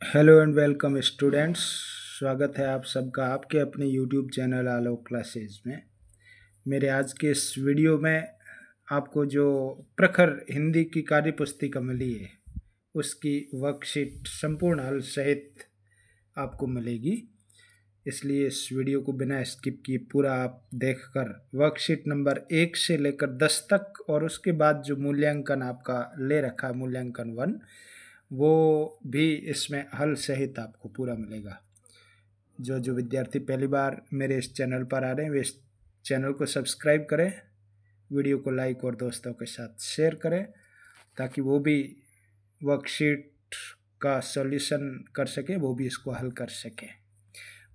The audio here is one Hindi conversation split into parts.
Hello and welcome students. स्वागत है आप सबका आपके अपने यूट्यूब चैनल आलोक क्लासेस में। मेरे आज के इस वीडियो में आपको जो प्रखर हिंदी की कार्य पुस्तिका मिली है उसकी वर्कशीट संपूर्ण हल सहित आपको मिलेगी, इसलिए इस वीडियो को बिना स्किप किए पूरा आप देखकर वर्कशीट नंबर 1 से लेकर 10 तक और उसके बाद जो मूल्यांकन आपका ले रखा है मूल्यांकन 1 वो भी इसमें हल सहित आपको पूरा मिलेगा। जो जो विद्यार्थी पहली बार मेरे इस चैनल पर आ रहे हैं वे इस चैनल को सब्सक्राइब करें, वीडियो को लाइक और दोस्तों के साथ शेयर करें ताकि वो भी वर्कशीट का सॉल्यूशन कर सके, वो भी इसको हल कर सकें।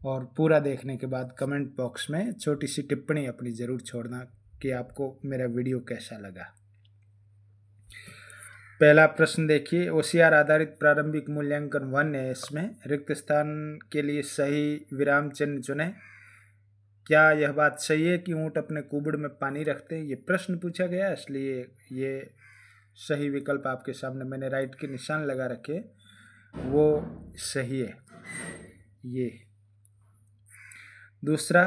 और पूरा देखने के बाद कमेंट बॉक्स में छोटी सी टिप्पणी अपनी ज़रूर छोड़ना कि आपको मेरा वीडियो कैसा लगा। पहला प्रश्न देखिए, ओसीआर आधारित प्रारंभिक मूल्यांकन 1 है। इसमें रिक्त स्थान के लिए सही विराम चिन्ह चुनें। क्या यह बात सही है कि ऊँट अपने कुबड़ में पानी रखते हैं? ये प्रश्न पूछा गया, इसलिए ये सही विकल्प आपके सामने मैंने राइट के निशान लगा रखे, वो सही है। ये दूसरा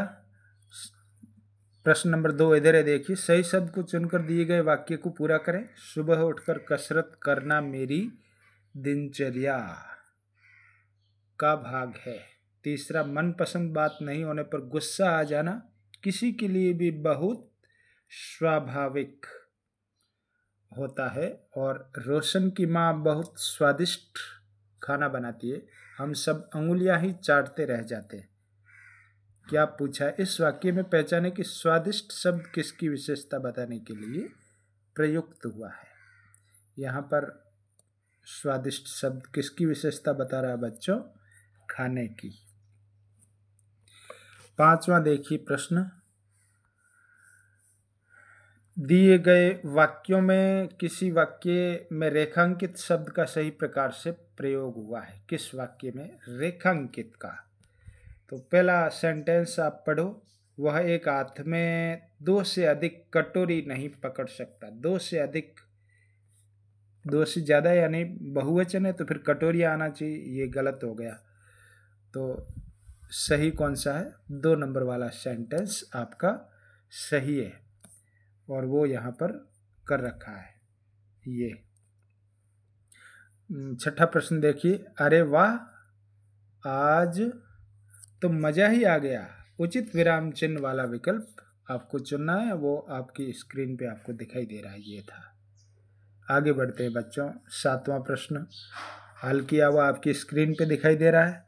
प्रश्न नंबर 2 इधर है, देखिए सही शब्द को चुनकर दिए गए वाक्य को पूरा करें। सुबह उठकर कसरत करना मेरी दिनचर्या का भाग है। तीसरा, मनपसंद बात नहीं होने पर गुस्सा आ जाना किसी के लिए भी बहुत स्वाभाविक होता है। और रोशन की माँ बहुत स्वादिष्ट खाना बनाती है, हम सब अंगुलियां ही चाटते रह जाते हैं। क्या पूछा है? इस वाक्य में पहचाने कि स्वादिष्ट शब्द किसकी विशेषता बताने के लिए प्रयुक्त हुआ है। यहाँ पर स्वादिष्ट शब्द किसकी विशेषता बता रहा है बच्चों? खाने की। पांचवा देखिए प्रश्न, दिए गए वाक्यों में किसी वाक्य में रेखांकित शब्द का सही प्रकार से प्रयोग हुआ है। किस वाक्य में रेखांकित का? तो पहला सेंटेंस आप पढ़ो, वह एक हाथ में 2 से अधिक कटोरी नहीं पकड़ सकता। 2 से अधिक, 2 से ज़्यादा यानी बहुवचन है तो फिर कटोरियाँ आना चाहिए, ये गलत हो गया। तो सही कौन सा है? 2 नंबर वाला सेंटेंस आपका सही है और वो यहाँ पर कर रखा है। ये छठा प्रश्न देखिए, अरे वाह आज तो मज़ा ही आ गया। उचित विराम चिन्ह वाला विकल्प आपको चुनना है, वो आपकी स्क्रीन पे आपको दिखाई दे रहा है। ये था। आगे बढ़ते हैं बच्चों। 7वां प्रश्न हल किया हुआ आपकी स्क्रीन पे दिखाई दे रहा है।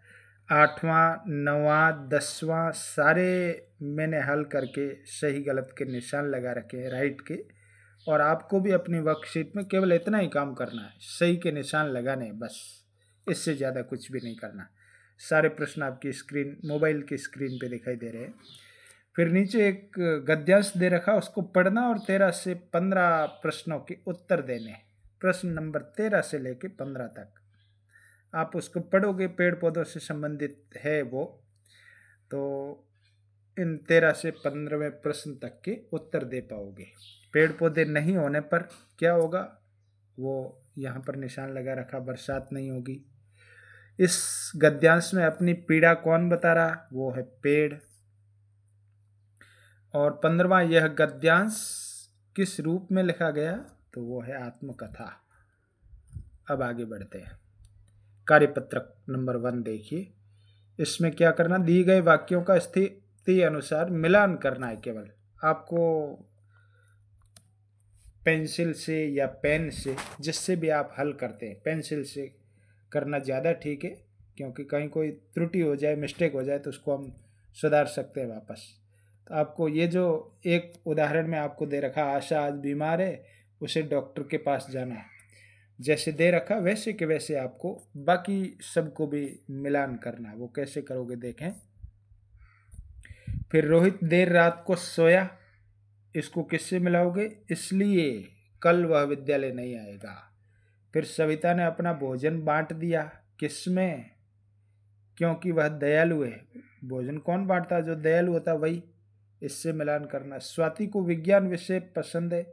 8वां, 9वां, 10वां सारे मैंने हल करके सही गलत के निशान लगा रखे हैं राइट के, और आपको भी अपनी वर्कशीट में केवल इतना ही काम करना है, सही के निशान लगाने, बस इससे ज़्यादा कुछ भी नहीं करना। सारे प्रश्न आपकी स्क्रीन, मोबाइल की स्क्रीन पे दिखाई दे रहे हैं। फिर नीचे एक गद्यांश दे रखा, उसको पढ़ना और 13 से 15 प्रश्नों के उत्तर देने। प्रश्न नंबर 13 से लेके 15 तक आप उसको पढ़ोगे, पेड़ पौधों से संबंधित है वो, तो इन 13 से 15वें प्रश्न तक के उत्तर दे पाओगे। पेड़ पौधे नहीं होने पर क्या होगा, वो यहाँ पर निशान लगा रखा, बरसात नहीं होगी। इस गद्यांश में अपनी पीड़ा कौन बता रहा? वो है पेड़। और 15वां, यह गद्यांश किस रूप में लिखा गया? तो वो है आत्मकथा। अब आगे बढ़ते हैं। कार्यपत्रक नंबर 1 देखिए, इसमें क्या करना, दिए गए वाक्यों का स्थिति अनुसार मिलान करना है। केवल आपको पेंसिल से या पेन से, जिससे भी आप हल करते हैं, पेंसिल से करना ज़्यादा ठीक है, क्योंकि कहीं कोई त्रुटि हो जाए, मिस्टेक हो जाए तो उसको हम सुधार सकते हैं वापस। तो आपको ये जो एक उदाहरण में आपको दे रखा, आशा आज बीमार है, उसे डॉक्टर के पास जाना है, जैसे दे रखा वैसे के वैसे आपको बाकी सबको भी मिलान करना है। वो कैसे करोगे देखें। फिर रोहित देर रात को सोया, इसको किससे मिलाओगे? इसलिए कल वह विद्यालय नहीं आएगा। फिर सविता ने अपना भोजन बांट दिया, किसमें? क्योंकि वह दयालु है। भोजन कौन बांटता? जो दयालु होता वही। इससे मिलान करना। स्वाति को विज्ञान विषय पसंद है,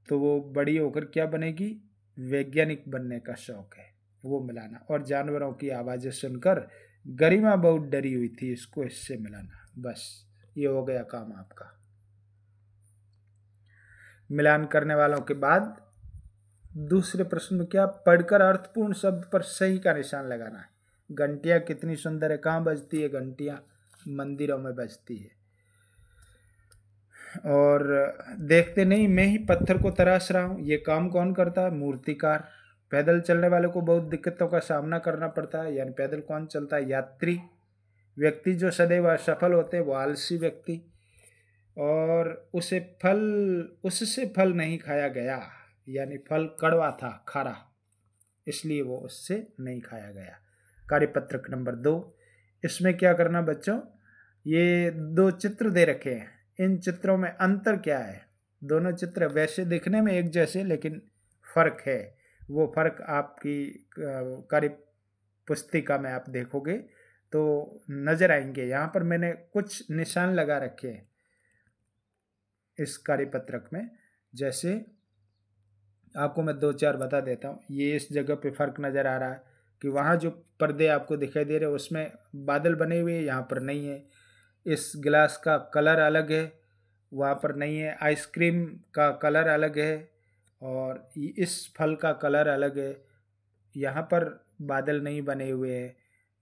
तो वो बड़ी होकर क्या बनेगी? वैज्ञानिक बनने का शौक है। वो मिलाना। और जानवरों की आवाज़ें सुनकर गरिमा बहुत डरी हुई थी, इसको इससे मिलाना। बस ये हो गया काम आपका। मिलान करने वालों के बाद दूसरे प्रश्न में क्या, पढ़कर अर्थपूर्ण शब्द पर सही का निशान लगाना है। घंटियां कितनी सुंदर है, कहाँ बजती है घंटियां? मंदिरों में बजती है। और देखते नहीं मैं ही पत्थर को तराश रहा हूँ, ये काम कौन करता है? मूर्तिकार। पैदल चलने वाले को बहुत दिक्कतों का सामना करना पड़ता है, यानी पैदल कौन चलता है? यात्री। व्यक्ति जो सदैव असफल होते हैं वो आलसी व्यक्ति। और उससे फल नहीं खाया गया, यानी फल कड़वा था, खारा, इसलिए वो उससे नहीं खाया गया। कार्यपत्रक नंबर 2, इसमें क्या करना बच्चों, ये 2 चित्र दे रखे हैं, इन चित्रों में अंतर क्या है? दोनों चित्र वैसे दिखने में एक जैसे, लेकिन फर्क है। वो फर्क आपकी कार्य पुस्तिका में आप देखोगे तो नजर आएंगे। यहाँ पर मैंने कुछ निशान लगा रखे हैं इस कार्यपत्रक में, जैसे आपको मैं 2-4 बता देता हूँ। ये इस जगह पे फर्क नज़र आ रहा है कि वहाँ जो पर्दे आपको दिखाई दे रहे हैं उसमें बादल बने हुए हैं, यहाँ पर नहीं है। इस गिलास का कलर अलग है, वहाँ पर नहीं है। आइसक्रीम का कलर अलग है और इस फल का कलर अलग है, यहाँ पर बादल नहीं बने हुए हैं।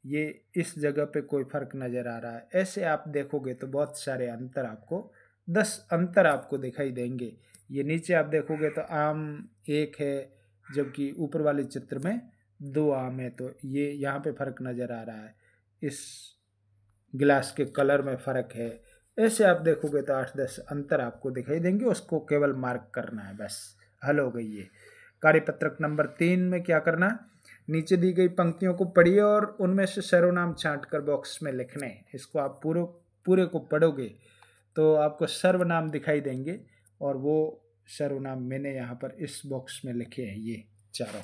ये इस जगह पे कोई फर्क नज़र आ रहा है। ऐसे आप देखोगे तो बहुत सारे अंतर आपको, 10 अंतर आपको दिखाई देंगे। ये नीचे आप देखोगे तो आम 1 है, जबकि ऊपर वाले चित्र में 2 आम है, तो ये यहाँ पे फर्क नज़र आ रहा है। इस गिलास के कलर में फ़र्क है। ऐसे आप देखोगे तो 8-10 अंतर आपको दिखाई देंगे, उसको केवल मार्क करना है, बस हल हो गई ये। कार्यपत्रक नंबर 3 में क्या करना, नीचे दी गई पंक्तियों को पढ़िए और उनमें से सर्वनाम छांट कर बॉक्स में लिखने। इसको आप पूरे को पढ़ोगे तो आपको सर्वनाम दिखाई देंगे, और वो सर्वनाम मैंने यहाँ पर इस बॉक्स में लिखे हैं, ये चारों।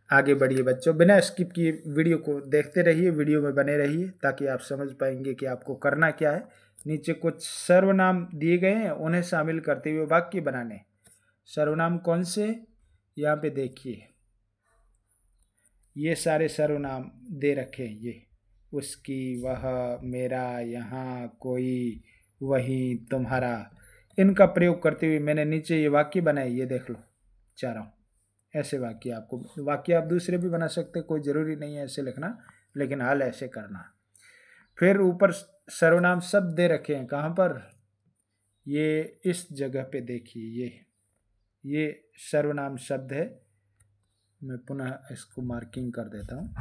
आगे बढ़िए बच्चों, बिना स्किप किए वीडियो को देखते रहिए, वीडियो में बने रहिए, ताकि आप समझ पाएंगे कि आपको करना क्या है। नीचे कुछ सर्वनाम दिए गए हैं, उन्हें शामिल करते हुए वाक्य बनाने। सर्वनाम कौन से, यहाँ पे देखिए, ये सारे सर्वनाम दे रखे हैं। ये उसकी, वह, मेरा, यहाँ, कोई, वही, तुम्हारा, इनका प्रयोग करते हुए मैंने नीचे ये वाक्य बनाए, ये देख लो चारों। ऐसे वाक्य आप दूसरे भी बना सकते, कोई ज़रूरी नहीं है ऐसे लिखना, लेकिन हाल ऐसे करना। फिर ऊपर सर्वनाम शब्द दे रखे हैं, कहाँ पर? ये इस जगह पे देखिए, ये सर्वनाम शब्द है। मैं पुनः इसको मार्किंग कर देता हूँ।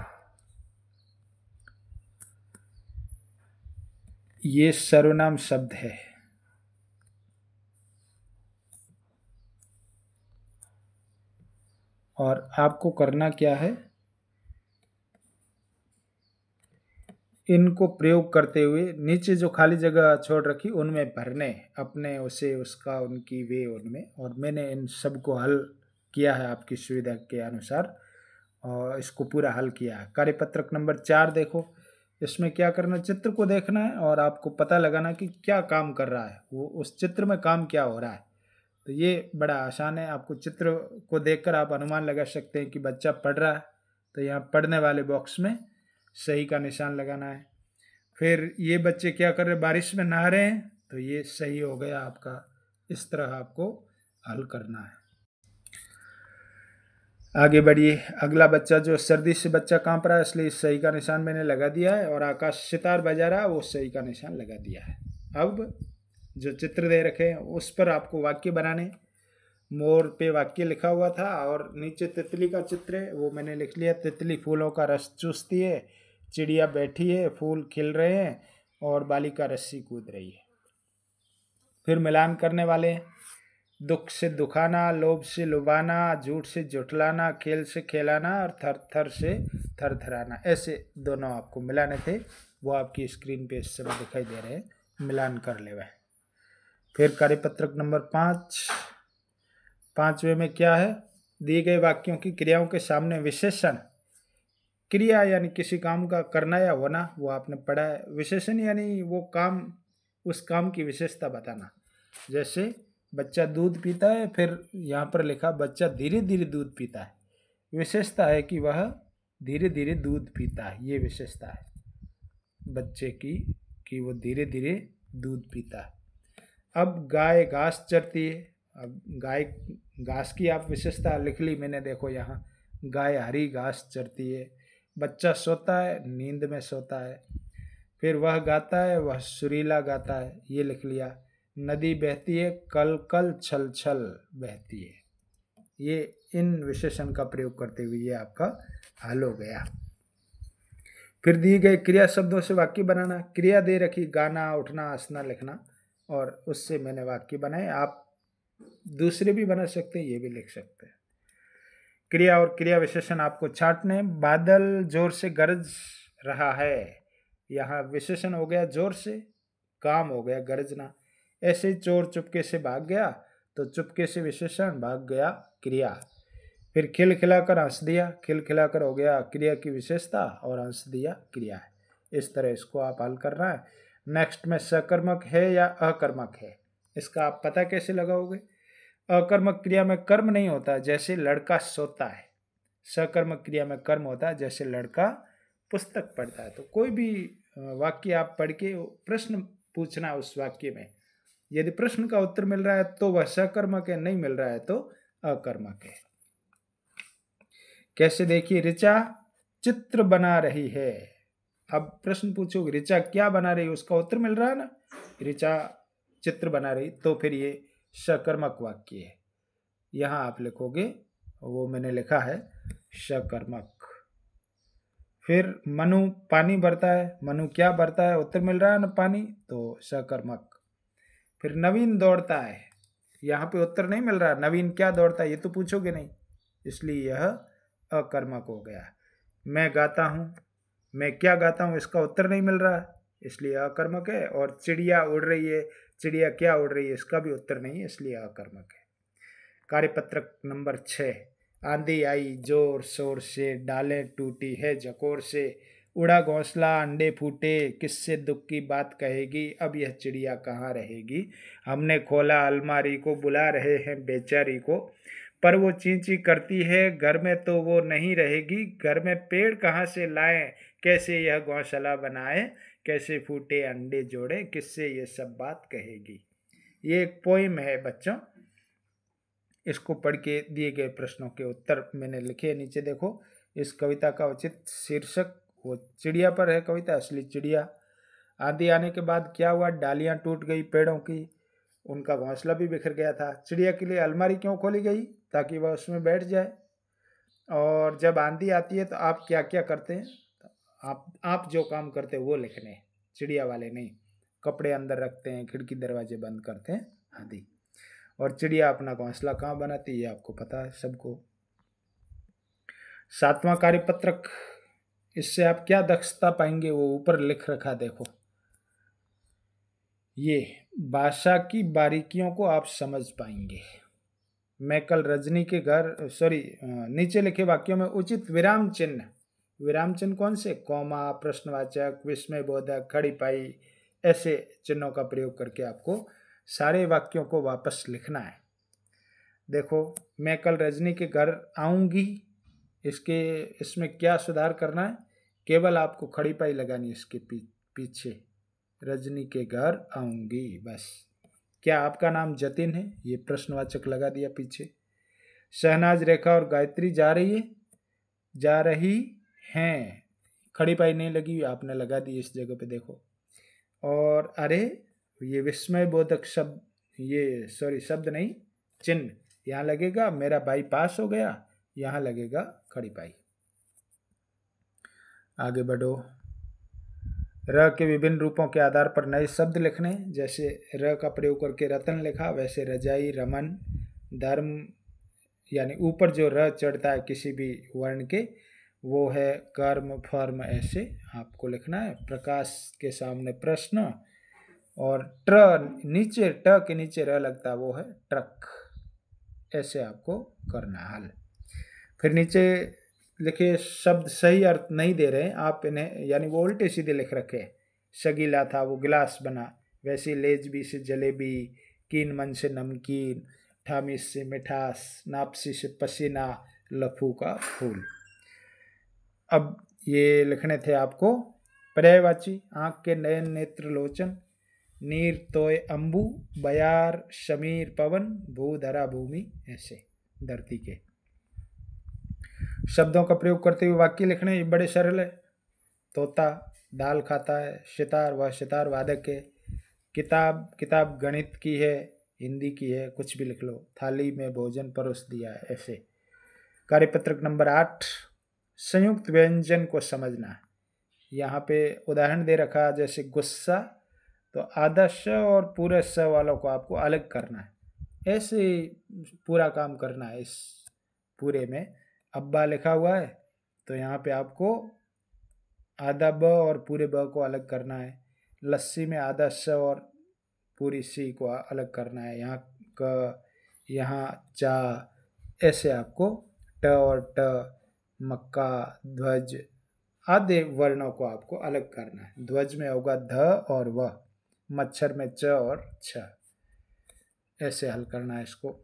ये सर्वनाम शब्द है, और आपको करना क्या है, इनको प्रयोग करते हुए नीचे जो खाली जगह छोड़ रखी उनमें भरने, अपने उसे, उसका, उनकी, वे, उनमें। और मैंने इन सब को हल किया है आपकी सुविधा के अनुसार, और इसको पूरा हल किया है। कार्यपत्रक नंबर 4 देखो, इसमें क्या करना, चित्र को देखना है और आपको पता लगाना कि क्या काम कर रहा है वो, उस चित्र में काम क्या हो रहा है। तो ये बड़ा आसान है, आपको चित्र को देखकर आप अनुमान लगा सकते हैं कि बच्चा पढ़ रहा है, तो यहाँ पढ़ने वाले बॉक्स में सही का निशान लगाना है। फिर ये बच्चे क्या कर रहे हैं, बारिश में नहा रहे हैं, तो ये सही हो गया आपका। इस तरह आपको हल करना है। आगे बढ़िए, अगला बच्चा जो सर्दी से बच्चा कांप रहा है, इसलिए सही का निशान मैंने लगा दिया है, और आकाश सितार बजा रहा है, वो सही का निशान लगा दिया है। अब जो चित्र दे रखे हैं उस पर आपको वाक्य बनाने। मोर पे वाक्य लिखा हुआ था, और नीचे तितली का चित्र है, वो मैंने लिख लिया। तितली फूलों का रस चूसती है, चिड़िया बैठी है, फूल खिल रहे हैं, और बालिका रस्सी कूद रही है। फिर मिलान करने वाले हैं, दुख से दुखाना, लोभ से लुभाना, झूठ से झुठलाना, खेल से खेलाना, और थर थर से थरथराना। ऐसे दोनों आपको मिलाने थे, वो आपकी स्क्रीन पे इस समय दिखाई दे रहे हैं, मिलान कर ले वह। फिर कार्यपत्रक नंबर 5वें में क्या है, दिए गए वाक्यों की क्रियाओं के सामने विशेषण। क्रिया यानी किसी काम का करना या होना, वो आपने पढ़ा है। विशेषण यानी वो काम, उस काम की विशेषता बताना। जैसे बच्चा दूध पीता है, फिर यहाँ पर लिखा बच्चा धीरे धीरे दूध पीता है, विशेषता है कि वह धीरे धीरे दूध पीता है। ये विशेषता है बच्चे की कि वो धीरे धीरे दूध पीता है। अब गाय घास चरती है। अब गाय घास की आप विशेषता लिख ली मैंने, देखो यहाँ गाय हरी घास चरती है। बच्चा सोता है, नींद में सोता है। फिर वह गाता है, वह सुरीला गाता है, ये लिख लिया। नदी बहती है, कल कल छल छल बहती है। ये इन विशेषण का प्रयोग करते हुए ये आपका हल हो गया। फिर दिए गए क्रिया शब्दों से वाक्य बनाना। क्रिया दे रखी, गाना, उठना, हंसना, लिखना, और उससे मैंने वाक्य बनाए। आप दूसरे भी बना सकते हैं, ये भी लिख सकते हैं। क्रिया और क्रिया विशेषण आपको छांटने। बादल जोर से गरज रहा है, यहाँ विशेषण हो गया जोर से, काम हो गया गरजना। ऐसे चोर चुपके से भाग गया, तो चुपके से विशेषण, भाग गया क्रिया। फिर खिलखिलाकर हंस दिया, खिलखिलाकर हो गया क्रिया की विशेषता और हंस दिया क्रिया है। इस तरह इसको आप हल करना है। नेक्स्ट में सकर्मक है या अकर्मक है, इसका आप पता कैसे लगाओगे। अकर्मक क्रिया में कर्म नहीं होता, जैसे लड़का सोता है। सकर्मक क्रिया में कर्म होता है, जैसे लड़का पुस्तक पढ़ता है। तो कोई भी वाक्य आप पढ़ के प्रश्न पूछना उस वाक्य में। यदि प्रश्न का उत्तर मिल रहा है तो वह सकर्मक है, नहीं मिल रहा है तो अकर्मक है। कैसे, देखिए, ऋचा चित्र बना रही है। अब प्रश्न पूछोगे ऋचा क्या बना रही है, उसका उत्तर मिल रहा है ना, ऋचा चित्र बना रही, तो फिर ये सकर्मक वाक्य है। यहां आप लिखोगे, वो मैंने लिखा है सकर्मक। फिर मनु पानी भरता है, मनु क्या भरता है, उत्तर मिल रहा है ना पानी, तो सकर्मक। फिर नवीन दौड़ता है, यहाँ पे उत्तर नहीं मिल रहा, नवीन क्या दौड़ता है ये तो पूछोगे नहीं, इसलिए यह अकर्मक हो गया। मैं गाता हूँ, मैं क्या गाता हूँ, इसका उत्तर नहीं मिल रहा, इसलिए अकर्मक है। और चिड़िया उड़ रही है, चिड़िया क्या उड़ रही है, इसका भी उत्तर नहीं है, इसलिए अकर्मक है। कार्यपत्रक नंबर 6। आंधी आई जोर शोर से, डालें टूटी है जकोर से, उड़ा घोंसला अंडे फूटे, किससे दुख की बात कहेगी, अब यह चिड़िया कहाँ रहेगी। हमने खोला अलमारी को, बुला रहे हैं बेचारी को, पर वो ची ची करती है, घर में तो वो नहीं रहेगी। घर में पेड़ कहाँ से लाएं, कैसे यह घोंसला बनाए, कैसे फूटे अंडे जोड़े, किससे ये सब बात कहेगी। ये एक पोइम है बच्चों, इसको पढ़ के दिए गए प्रश्नों के उत्तर मैंने लिखे नीचे देखो। इस कविता का उचित शीर्षक, वो चिड़िया पर है कविता, असली चिड़िया। आंधी आने के बाद क्या हुआ, डालियां टूट गई पेड़ों की, उनका घोंसला भी बिखर गया था। चिड़िया के लिए अलमारी क्यों खोली गई, ताकि वह उसमें बैठ जाए। और जब आंधी आती है तो आप क्या क्या करते हैं, आप जो काम करते हैं वो लिखने, चिड़िया वाले नहीं। कपड़े अंदर रखते हैं, खिड़की दरवाजे बंद करते हैं आदि। और चिड़िया अपना घोंसला कहाँ बनाती है ये आपको पता है सबको। 7वां कार्यपत्रक, इससे आप क्या दक्षता पाएंगे वो ऊपर लिख रखा देखो। ये भाषा की बारीकियों को आप समझ पाएंगे। मैं कल रजनी के घर, नीचे लिखे वाक्यों में उचित विराम चिन्ह, विराम चिन्ह कौन से, कॉमा, प्रश्नवाचक, विस्मय बोधक, खड़ी पाई, ऐसे चिन्हों का प्रयोग करके आपको सारे वाक्यों को वापस लिखना है। देखो, मैं कल रजनी के घर आऊंगी, इसमें क्या सुधार करना है, केवल आपको खड़ी पाई लगानी इसके पीछे, रजनी के घर आऊंगी, बस। क्या आपका नाम जतिन है, ये प्रश्नवाचक लगा दिया पीछे। शहनाज, रेखा और गायत्री जा रही हैं, खड़ी पाई नहीं लगी, आपने लगा दी इस जगह पे देखो। और अरे, ये विस्मय बोधक शब्द, शब्द नहीं, चिन्ह यहाँ लगेगा। मेरा भाई पास हो गया, यहाँ लगेगा खड़ी पाई। आगे बढ़ो। र के विभिन्न रूपों के आधार पर नए शब्द लिखने, जैसे र का प्रयोग करके रतन लिखा, वैसे रजाई, रमन, धर्म, यानी ऊपर जो र चढ़ता है किसी भी वर्ण के, वो है कर्म, फर्म, ऐसे आपको लिखना है। प्रकाश के सामने प्रश्न, और नीचे ट के नीचे र लगता है, वो है ट्रक, ऐसे आपको करना हल। फिर नीचे लिखे शब्द सही अर्थ नहीं दे रहे आप इन्हें, यानी वो उल्टे सीधे लिख रखे। शगीला था वो गिलास बना, वैसे लेजबी से जलेबी, कीन मन से नमकीन, ठामिस से मिठास, नापसी से पसीना, लफू का फूल। अब ये लिखने थे आपको पर्यायवाची। आँख के नयन नेत्र लोचन, नीर तोय अंबु, बयार शमीर पवन, भूधरा भूमि, ऐसे धरती के शब्दों का प्रयोग करते हुए वाक्य लिखने ये बड़े सरल है। तोता दाल खाता है, सितार वह सितार वादक है, किताब किताब गणित की है, हिंदी की है, कुछ भी लिख लो। थाली में भोजन परोस दिया है, ऐसे। कार्यपत्रक नंबर 8, संयुक्त व्यंजन को समझना। यहाँ पे उदाहरण दे रखा, जैसे गुस्सा, तो आधा स और पूरे स वालों को आपको अलग करना है, ऐसे पूरा काम करना है। इस पूरे में अब्बा लिखा हुआ है, तो यहाँ पे आपको आधा ब और पूरे ब को अलग करना है। लस्सी में आधा स और पूरी सी को अलग करना है। यहाँ क, यहाँ चा, ऐसे आपको ट और ट, मक्का, ध्वज आदि वर्णों को आपको अलग करना है। ध्वज में होगा ध और व, मच्छर में च और छ, ऐसे हल करना है इसको।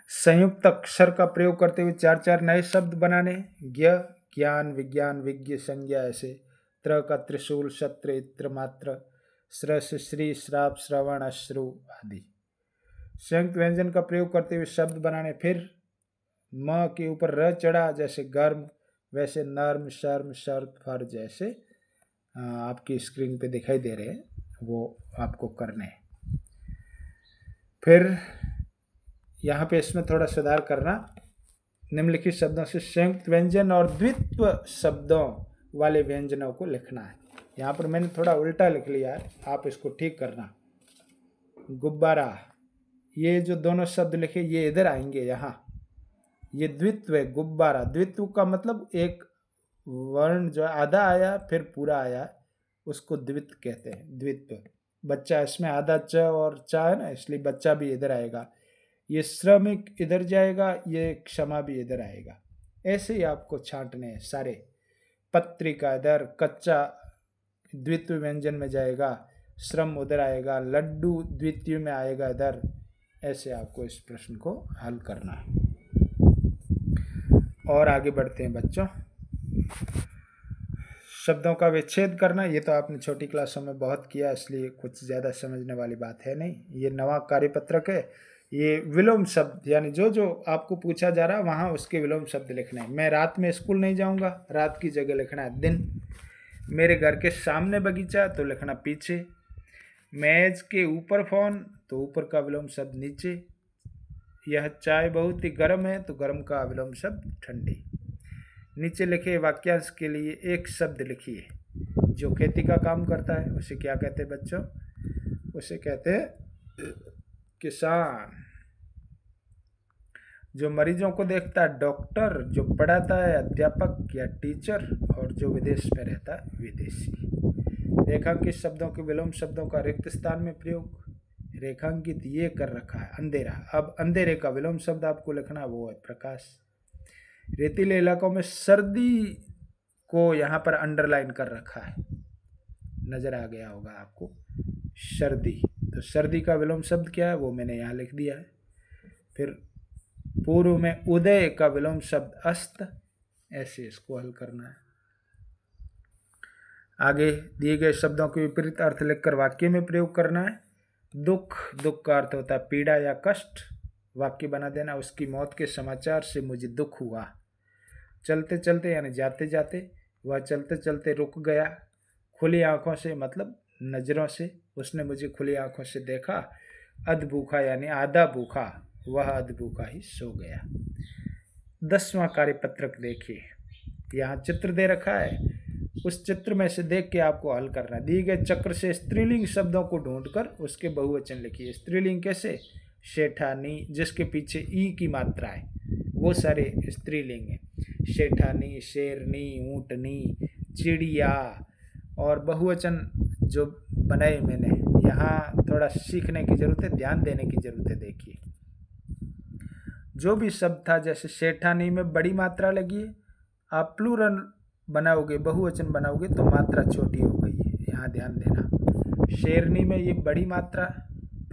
संयुक्त अक्षर का प्रयोग करते हुए 4 नए शब्द बनाने। ज्ञ ज्ञान, विज्ञान, विज्ञ, संज्ञा, ऐसे। त्र का त्रिशूल, शत्र, इत्र, मात्र, श्र से श्री, श्राप, श्रवण, अश्रु आदि। संयुक्त व्यंजन का प्रयोग करते हुए शब्द बनाने। फिर म के ऊपर र चढ़ा, जैसे गर्म, वैसे नर्म, शर्म, शर्त, फर, जैसे आपकी स्क्रीन पे दिखाई दे रहे हैं, वो आपको करने हैं। फिर यहाँ पे इसमें थोड़ा सुधार करना। निम्नलिखित शब्दों से संयुक्त व्यंजन और द्वित्व शब्दों वाले व्यंजनों को लिखना है। यहाँ पर मैंने थोड़ा उल्टा लिख लिया है, आप इसको ठीक करना। गुब्बारा, ये जो दोनों शब्द लिखे ये इधर आएंगे, यहाँ ये द्वित्व है। गुब्बारा, द्वित्व का मतलब एक वर्ण जो आधा आया फिर पूरा आया, उसको द्वित्व कहते हैं। द्वित्व। बच्चा, इसमें आधा च और चा है ना, इसलिए बच्चा भी इधर आएगा। ये श्रमिक इधर जाएगा, ये क्षमा भी इधर आएगा। ऐसे ही आपको छांटने हैं सारे। पत्रिका इधर, कच्चा द्वितीय व्यंजन में जाएगा, श्रम उधर आएगा, लड्डू द्वितीय में आएगा इधर। ऐसे आपको इस प्रश्न को हल करना है। और आगे बढ़ते हैं बच्चों। शब्दों का विच्छेद करना, ये तो आपने छोटी क्लासों में बहुत किया, इसलिए कुछ ज़्यादा समझने वाली बात है नहीं। ये नवा कार्यपत्रक है। ये विलोम शब्द, यानी जो जो आपको पूछा जा रहा है वहाँ उसके विलोम शब्द लिखने हैं। मैं रात में स्कूल नहीं जाऊँगा, रात की जगह लिखना है दिन। मेरे घर के सामने बगीचा, तो लिखना पीछे। मेज के ऊपर फ़ोन, तो ऊपर का विलोम शब्द नीचे। यह चाय बहुत ही गर्म है, तो गर्म का विलोम शब्द ठंडी। नीचे लिखे वाक्यांश के लिए एक शब्द लिखिए। जो खेती का काम करता है उसे क्या कहते हैं बच्चों? उसे कहते हैं किसान। जो मरीजों को देखता है डॉक्टर, जो पढ़ाता है अध्यापक या टीचर, और जो विदेश में रहता है विदेशी। रेखांकित शब्दों के विलोम शब्दों का रिक्त स्थान में प्रयोग। रेखांकित ये कर रखा है अंधेरा, अब अंधेरे का विलोम शब्द आपको लिखना, वो है प्रकाश। रेतीले इलाकों में सर्दी को यहाँ पर अंडरलाइन कर रखा है, नजर आ गया होगा आपको, सर्दी। तो सर्दी का विलोम शब्द क्या है वो मैंने यहाँ लिख दिया है। फिर पूर्व में उदय का विलोम शब्द अस्त, ऐसे इसको हल करना है। आगे दिए गए शब्दों के विपरीत अर्थ लिखकर वाक्य में प्रयोग करना है। दुख, दुख का अर्थ होता है पीड़ा या कष्ट। वाक्य बना देना, उसकी मौत के समाचार से मुझे दुख हुआ। चलते चलते यानी जाते जाते, वह चलते चलते रुक गया। खुली आंखों से मतलब नज़रों से, उसने मुझे खुली आंखों से देखा। अध भूखा यानी आधा भूखा, वह अध भूखा ही सो गया। 10वां कार्यपत्रक देखिए, यहाँ चित्र दे रखा है, उस चित्र में से देख के आपको हल करना है। दिए गए चक्र से स्त्रीलिंग शब्दों को ढूंढकर उसके बहुवचन लिखिए। स्त्रीलिंग कैसे? शेठानी, जिसके पीछे ई की मात्रा है, वो सारे स्त्रीलिंग हैं। शेठानी, शेरनी, ऊँटनी, चिड़िया। और बहुवचन जो बनाए मैंने, यहाँ थोड़ा सीखने की ज़रूरत है, ध्यान देने की ज़रूरत है। देखिए जो भी शब्द था, जैसे शेठानी में बड़ी मात्रा लगी है, आप प्लूरल बनाओगे, बहुवचन बनाओगे तो मात्रा छोटी हो गई है, यहाँ ध्यान देना। शेरनी में ये बड़ी मात्रा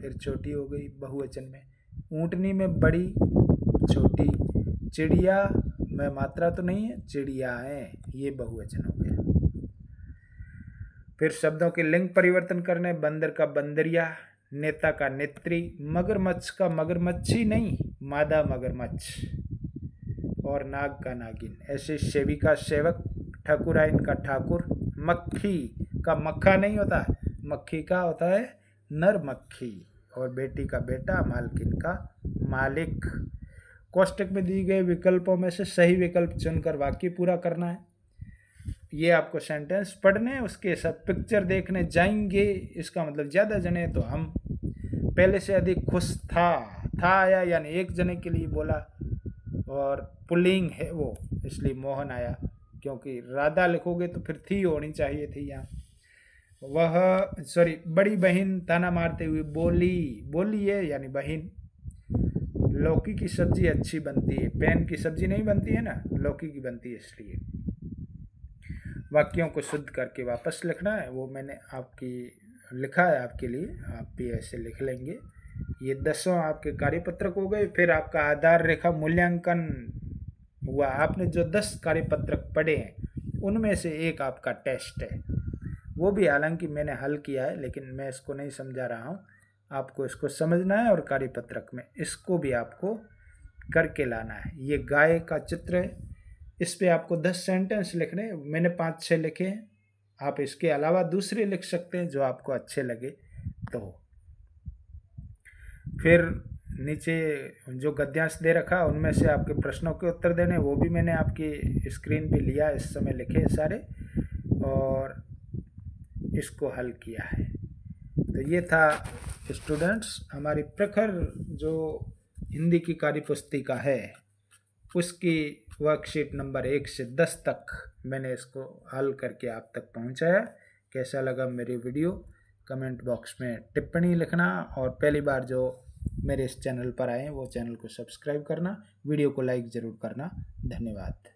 फिर छोटी हो गई बहुवचन में। ऊँटनी में बड़ी छोटी, चिड़िया में मात्रा तो नहीं है, चिड़ियाएँ, ये बहुवचन हो गया। फिर शब्दों के लिंग परिवर्तन करने, बंदर का बंदरिया, नेता का नेत्री, मगरमच्छ का मगरमच्छी नहीं, मादा मगरमच्छ, और नाग का नागिन। ऐसे सेवी का सेवक, ठाकुराइन का ठाकुर, मक्खी का मक्खा नहीं होता, मक्खी का होता है नर मक्खी, और बेटी का बेटा, मालकिन का मालिक। कोष्टक में दी गए विकल्पों में से सही विकल्प चुनकर वाक्य पूरा करना है। ये आपको सेंटेंस पढ़ने, उसके साथ पिक्चर देखने जाएंगे। इसका मतलब ज़्यादा जने तो हम पहले से अधिक खुश था आया, यानी एक जने के लिए बोला, और पुल्लिंग है वो, इसलिए मोहन आया, क्योंकि राधा लिखोगे तो फिर थी होनी चाहिए थी यहाँ। बड़ी बहन ताना मारते हुए बोली है, यानी बहन। लौकी की सब्जी अच्छी बनती है, पैन की सब्जी नहीं बनती है ना, लौकी की बनती है, इसलिए। वाक्यों को शुद्ध करके वापस लिखना है, वो मैंने आपकी लिखा है आपके लिए, आप भी ऐसे लिख लेंगे। ये 10 आपके कार्यपत्रक हो गए। फिर आपका आधार रेखा मूल्यांकन हुआ। आपने जो 10 कार्यपत्रक पढ़े हैं उनमें से एक आपका टेस्ट है, वो भी हालांकि मैंने हल किया है, लेकिन मैं इसको नहीं समझा रहा हूँ, आपको इसको समझना है, और कार्यपत्रक में इसको भी आपको करके लाना है। ये गाय का चित्र है, इस पे आपको 10 सेंटेंस लिखने, मैंने 5-6 लिखे हैं, आप इसके अलावा दूसरे लिख सकते हैं जो आपको अच्छे लगे तो। फिर नीचे जो गद्यांश दे रखा उनमें से आपके प्रश्नों के उत्तर देने, वो भी मैंने आपकी स्क्रीन पे लिया, इस समय लिखे सारे, और इसको हल किया है। तो ये था स्टूडेंट्स, हमारी प्रखर जो हिंदी की कार्यपुस्तिका है उसकी वर्कशीट नंबर 1 से 10 तक मैंने इसको हल करके आप तक पहुंचाया। कैसा लगा मेरी वीडियो, कमेंट बॉक्स में टिप्पणी लिखना, और पहली बार जो मेरे इस चैनल पर आए वो चैनल को सब्सक्राइब करना, वीडियो को लाइक ज़रूर करना। धन्यवाद।